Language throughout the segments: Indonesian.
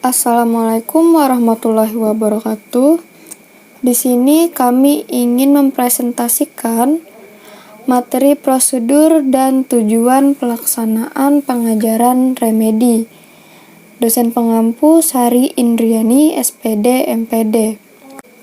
Assalamualaikum warahmatullahi wabarakatuh. Di sini kami ingin mempresentasikan materi prosedur dan tujuan pelaksanaan pengajaran remedi. Dosen pengampu Sari Indriani, SPD, MPD.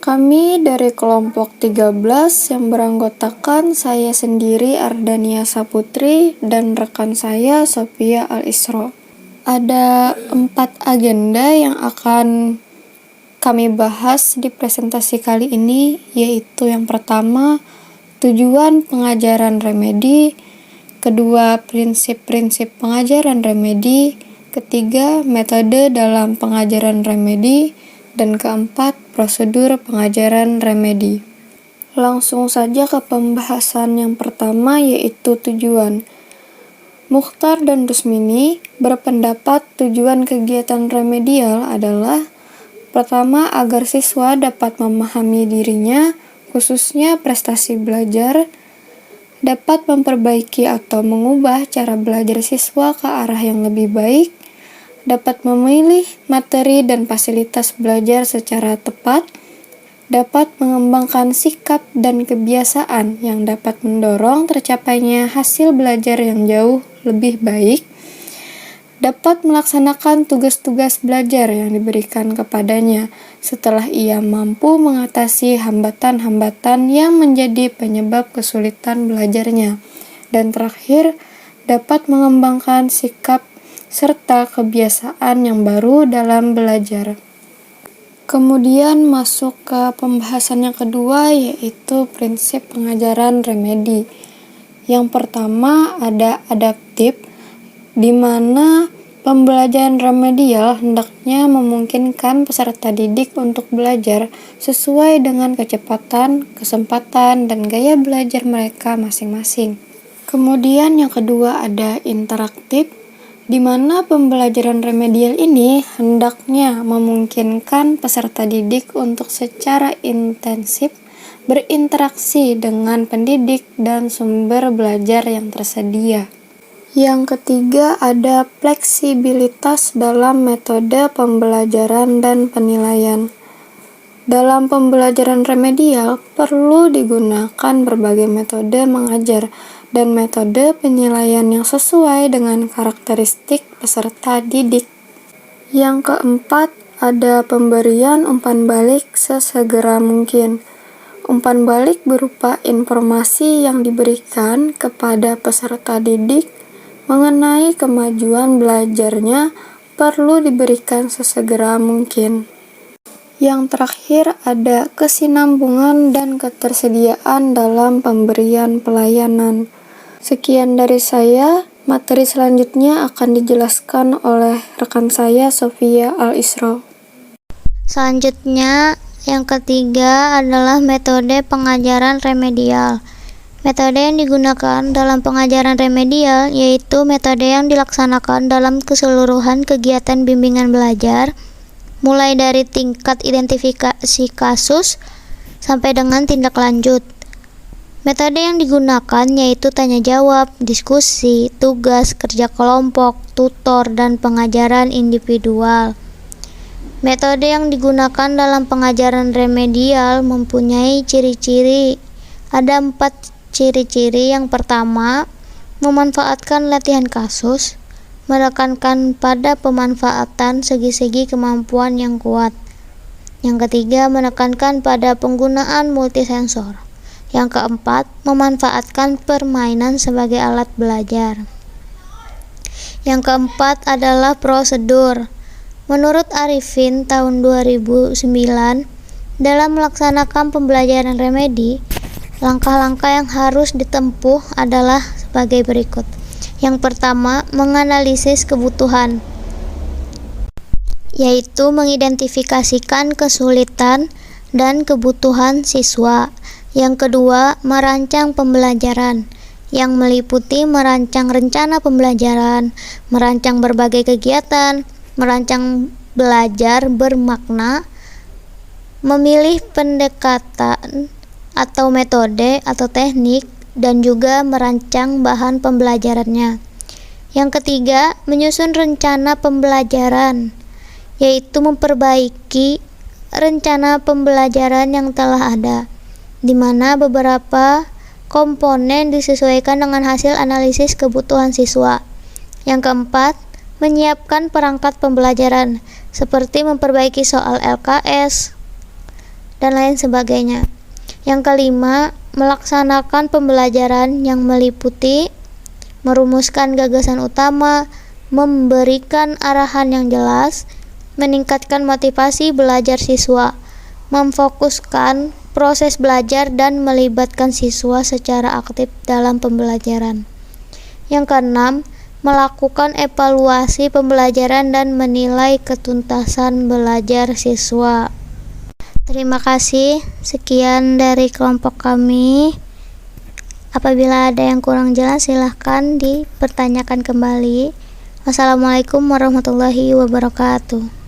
Kami dari kelompok 13 yang beranggotakan saya sendiri Ardania Saputri dan rekan saya Sofia Al-Isra. Ada 4 agenda yang akan kami bahas di presentasi kali ini, yaitu yang pertama, tujuan pengajaran remedi, kedua, prinsip-prinsip pengajaran remedi, ketiga, metode dalam pengajaran remedi, dan keempat, prosedur pengajaran remedi. Langsung saja ke pembahasan yang pertama, yaitu tujuan. Mukhtar dan Rusmini berpendapat tujuan kegiatan remedial adalah pertama, agar siswa dapat memahami dirinya, khususnya prestasi belajar, dapat memperbaiki atau mengubah cara belajar siswa ke arah yang lebih baik, dapat memilih materi dan fasilitas belajar secara tepat, dapat mengembangkan sikap dan kebiasaan yang dapat mendorong tercapainya hasil belajar yang jauh lebih baik, dapat melaksanakan tugas-tugas belajar yang diberikan kepadanya setelah ia mampu mengatasi hambatan-hambatan yang menjadi penyebab kesulitan belajarnya, dan terakhir, dapat mengembangkan sikap serta kebiasaan yang baru dalam belajar. Kemudian masuk ke pembahasan yang kedua, yaitu prinsip pengajaran remedi. Yang pertama ada adaptif, di mana pembelajaran remedial hendaknya memungkinkan peserta didik untuk belajar sesuai dengan kecepatan, kesempatan, dan gaya belajar mereka masing-masing. Kemudian yang kedua ada interaktif, di mana pembelajaran remedial ini hendaknya memungkinkan peserta didik untuk secara intensif berinteraksi dengan pendidik dan sumber belajar yang tersedia. Yang ketiga ada fleksibilitas dalam metode pembelajaran dan penilaian. Dalam pembelajaran remedial perlu digunakan berbagai metode mengajar dan metode penilaian yang sesuai dengan karakteristik peserta didik. Yang keempat, ada pemberian umpan balik sesegera mungkin. Umpan balik berupa informasi yang diberikan kepada peserta didik mengenai kemajuan belajarnya perlu diberikan sesegera mungkin. Yang terakhir ada kesinambungan dan ketersediaan dalam pemberian pelayanan. Sekian dari saya, materi selanjutnya akan dijelaskan oleh rekan saya Sofia Al-Isra. Selanjutnya, yang ketiga adalah metode pengajaran remedial. Metode yang digunakan dalam pengajaran remedial yaitu metode yang dilaksanakan dalam keseluruhan kegiatan bimbingan belajar, mulai dari tingkat identifikasi kasus sampai dengan tindak lanjut. Metode yang digunakan yaitu tanya jawab, diskusi, tugas, kerja kelompok, tutor, dan pengajaran individual. Metode yang digunakan dalam pengajaran remedial mempunyai ciri-ciri. Ada 4 ciri-ciri. Yang pertama, memanfaatkan latihan kasus, menekankan pada pemanfaatan segi-segi kemampuan yang kuat. Yang ketiga, menekankan pada penggunaan multisensor. Yang keempat, memanfaatkan permainan sebagai alat belajar. Yang keempat adalah prosedur. Menurut Arifin tahun 2009, dalam melaksanakan pembelajaran remedi, langkah-langkah yang harus ditempuh adalah sebagai berikut. Yang pertama, menganalisis kebutuhan, yaitu mengidentifikasikan kesulitan dan kebutuhan siswa. Yang kedua, merancang pembelajaran, yang meliputi merancang rencana pembelajaran, merancang berbagai kegiatan, merancang belajar bermakna, memilih pendekatan atau metode atau teknik, dan juga merancang bahan pembelajarannya. Yang ketiga, menyusun rencana pembelajaran, yaitu memperbaiki rencana pembelajaran yang telah ada, di mana beberapa komponen disesuaikan dengan hasil analisis kebutuhan siswa. Yang keempat, menyiapkan perangkat pembelajaran, seperti memperbaiki soal LKS, dan lain sebagainya. Yang kelima, melaksanakan pembelajaran yang meliputi merumuskan gagasan utama, memberikan arahan yang jelas, meningkatkan motivasi belajar siswa, memfokuskan proses belajar dan melibatkan siswa secara aktif dalam pembelajaran. Yang keenam, melakukan evaluasi pembelajaran dan menilai ketuntasan belajar siswa. Terima kasih, sekian dari kelompok kami. Apabila ada yang kurang jelas silahkan dipertanyakan kembali. Wassalamualaikum warahmatullahi wabarakatuh.